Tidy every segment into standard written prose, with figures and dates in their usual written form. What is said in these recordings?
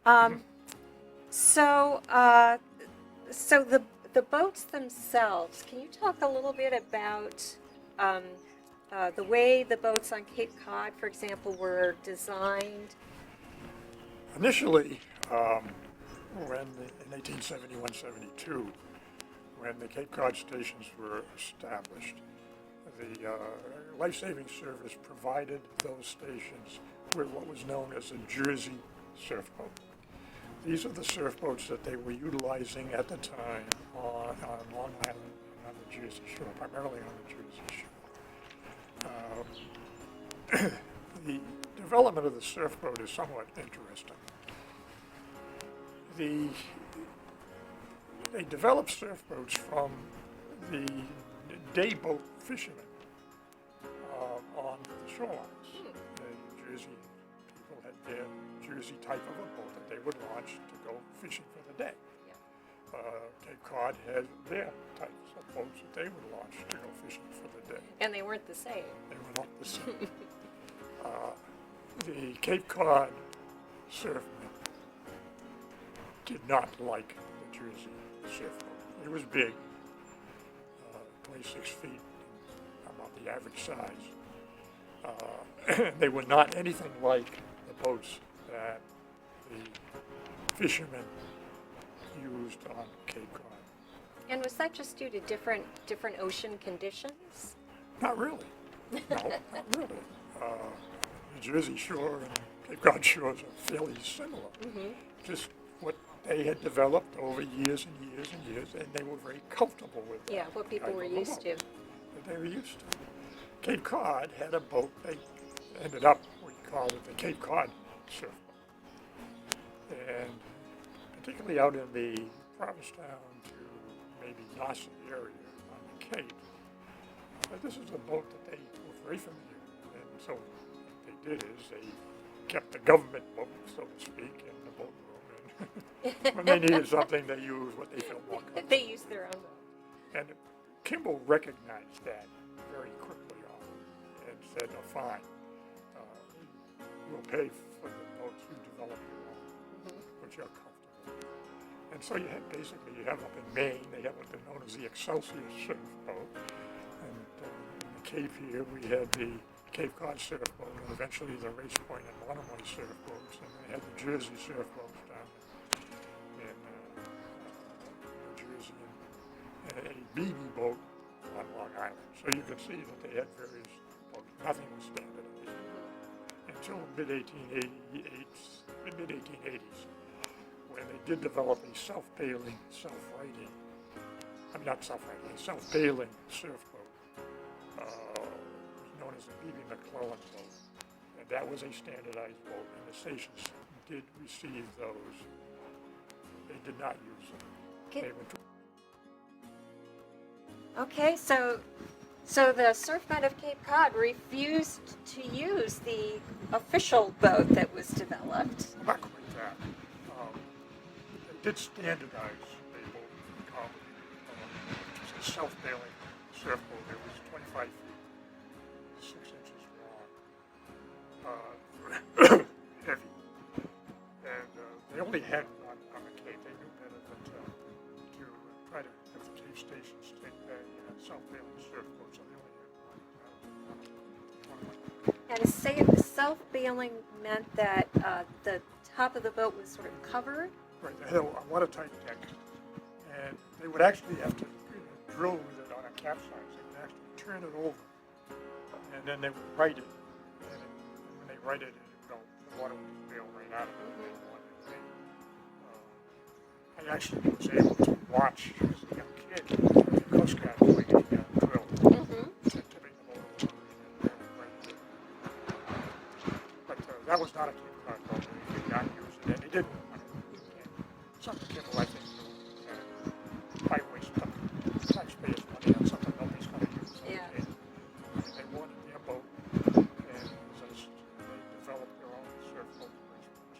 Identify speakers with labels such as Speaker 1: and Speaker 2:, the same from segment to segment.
Speaker 1: Um, so the boats themselves. Can you talk a little bit about um, the way the boats on Cape Cod, for example, were designed?
Speaker 2: Initially, in 1871-72, when the Cape Cod stations were established, the life-saving service provided those stations with what was known as a Jersey surfboat. These are the surfboats that they were utilizing at the time on Long Island and on the Jersey Shore, primarily on the Jersey Shore. The development of the surfboat is somewhat interesting. They developed surfboats from the day boat fishermen on the shorelines. The Jersey people had their Jersey type of a boat that they would launch to go fishing for the day. Cape Cod had their types of boats that they would launch to go fishing for the day.
Speaker 1: And they weren't the same.
Speaker 2: They were not the same. The Cape Cod surfmen did not like the Jersey surfboat. It was big, 26 feet, about the average size. They were not anything like the boats that the fishermen used on Cape Cod.
Speaker 1: And was that just due to different ocean conditions?
Speaker 2: Not really. No, not really. The Jersey Shore and Cape Cod shores are fairly similar. Just what they had developed over years and years and years, and they were very comfortable with that.
Speaker 1: Yeah, what people were used to.
Speaker 2: That they were used to. Cape Cod had a boat. They ended up, we called it the Cape Cod surfboat. And particularly out in the Provincetown to maybe Nauset area on the Cape, this is a boat that they were very familiar with. And so what they did is they kept the government boat, so to speak, in the boat room. And when they needed something, they used what they felt more comfortable.
Speaker 1: They used their own boat.
Speaker 2: And Kimball recognized that very quickly on and said, "No, fine, we'll pay for the boats you develop your own, which are comfortable." And so you have up in Maine, they have what they're known as the Excelsior surfboat. And in the Cape here, we had the Cape Cod surfboat, and eventually the Race Point and Monomoy surfboats, and they had the Jersey surfboats down in New Jersey, and a BB boat on Long Island. So you can see that they had various boats. Nothing was standardized until mid-1880s, when they did develop a self-bailing, self-bailing surfboat, known as the B.B. McClellan boat. And that was a standardized boat, and the stations did receive those. They did not use them.
Speaker 1: Okay.
Speaker 2: They were
Speaker 1: Okay, so the surfmen of Cape Cod refused to use the official boat that was developed.
Speaker 2: not quite that. They did standardize a boat called, which was a self-bailing surfboat. It was 25 feet, 6 inches long, heavy. And they only had one on the Cape. They knew better than to try to have the Cape stations take that self-bailing surfboat, so they only had one.
Speaker 1: And self-bailing meant that the top of the boat was sort of covered.
Speaker 2: Right, they had a watertight deck, and they would actually have to drill with it on a capsize. They would actually turn it over, and then they would right it. And when they right it, the water would just bail right out of it. I actually was able to watch as a young kid the Coast Guard doing a drill to make the boat over and right it. But that was not a Cape Cod boat. They did not use it, and they didn't. Something Kimball, I think, I waste taxpayers' money on something nobody's going to use.
Speaker 1: Yeah.
Speaker 2: And they wanted their boat, and they developed their own surfboat race boats.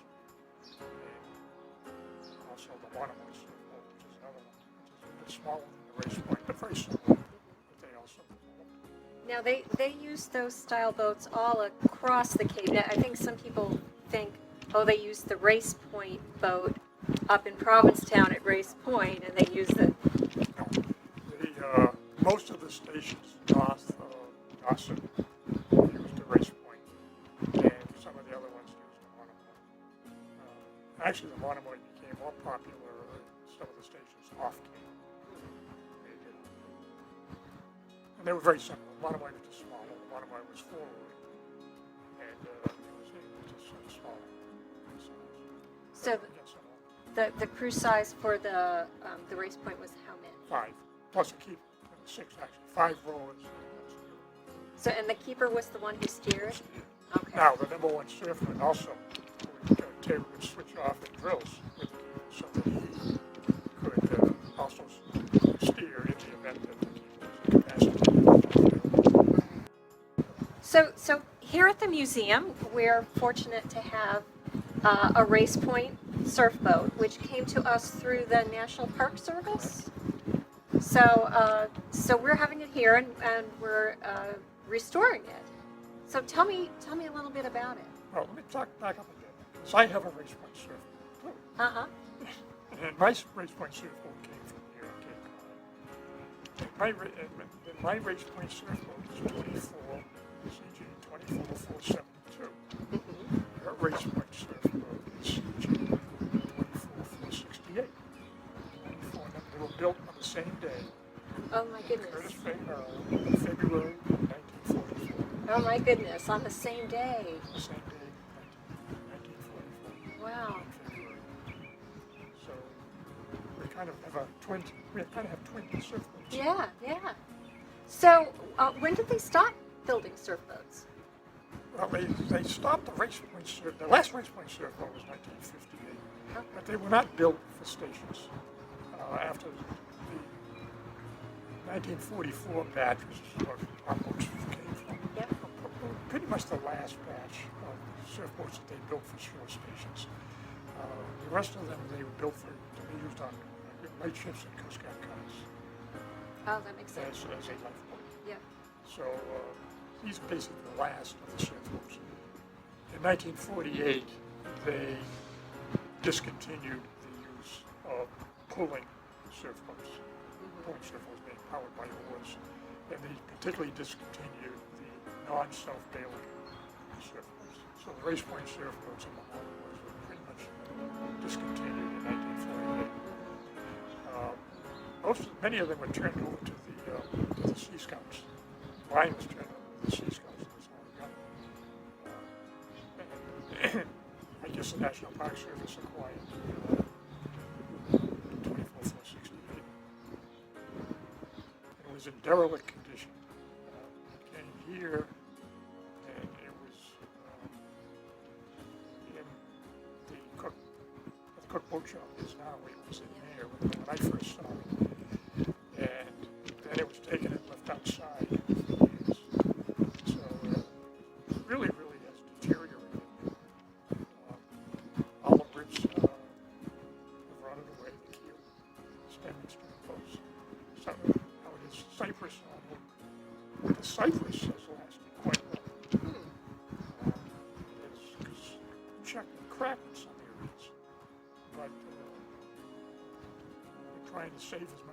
Speaker 2: And also the Monomoy surfboat, which is another one, which is a bit smaller than the Race Point, but very similar. But they also developed.
Speaker 1: Now they use those style boats all across the Cape. Now, I think some people think oh, they use the Race Point boat up in Provincetown at Race Point, and they use the,
Speaker 2: No, most of the stations north of Dawson used the Race Point, and some of the other ones used the Monomoy. Actually, the Monomoy became more popular at some of the stations off Cape. They did. And they were very simple. The Monomoy was just smaller. The Monomoy was forward, and it was just sort of smaller in size.
Speaker 1: so the cruise size for the Race Point was how many?
Speaker 2: 5, plus a keep, 6 actually, 5 rowers.
Speaker 1: So, and the keeper was the one who steered? Okay.
Speaker 2: Now, the number one surfman also would switch off in drills with the keeper so that he could also steer in the event that the keeper was incapacitated.
Speaker 1: So here at the museum, we're fortunate to have a Race Point surfboat, which came to us through the National Park Service. So we're having it here, and we're restoring it. So tell me a little bit about it.
Speaker 2: Well, let me talk back up a bit. So I have a Race Point surfboat. And my Race Point surfboat came from here at Cape Cod. And my Race Point surfboat is 24 CG 24472. Her Race Point surfboat is CG 24468. 24 of them. They were built on the same day.
Speaker 1: Oh my goodness.
Speaker 2: Curtis February 1944.
Speaker 1: Oh my goodness, on the same day.
Speaker 2: The same day, 1944.
Speaker 1: Wow.
Speaker 2: February. So we kind of have twin surfboats.
Speaker 1: Yeah. So when did they stop building surfboats?
Speaker 2: Well, they stopped the Race Point surf. The last Race Point surfboat was 1958,
Speaker 1: Okay.
Speaker 2: but they were not built for stations. After the 1944 batch, which is where our boats came from,
Speaker 1: Yep.
Speaker 2: pretty much the last batch of surfboats that they built for shore stations. The rest of them they were built to be used on light ships and Coast Guard cutters
Speaker 1: Oh, that makes sense.
Speaker 2: as a lifeboat.
Speaker 1: Yeah.
Speaker 2: So these are basically the last of the surfboats. In 1948, they discontinued the use of pulling surfboats. Pulling surfboats being powered by oars, and they particularly discontinued the non-self-bailing surfboats. So the Race Point surfboats and the Monomoys were pretty much discontinued in 1948. Many of them were turned over to the Sea Scouts. Mine was turned over to the Sea Scouts. That's all I got. I guess the National Park Service acquired 24468. It was in derelict condition. It came here, and it was in the Cook Boat Shop is now. It was in there when I first saw it. And then it was taken and left outside for years. So really has deteriorated. All the ribs have rotted away, the keel, stemming boats. So now it is cypress on them. The cypress has lasted quite well. It's checked and cracked in some areas. But we're trying to save as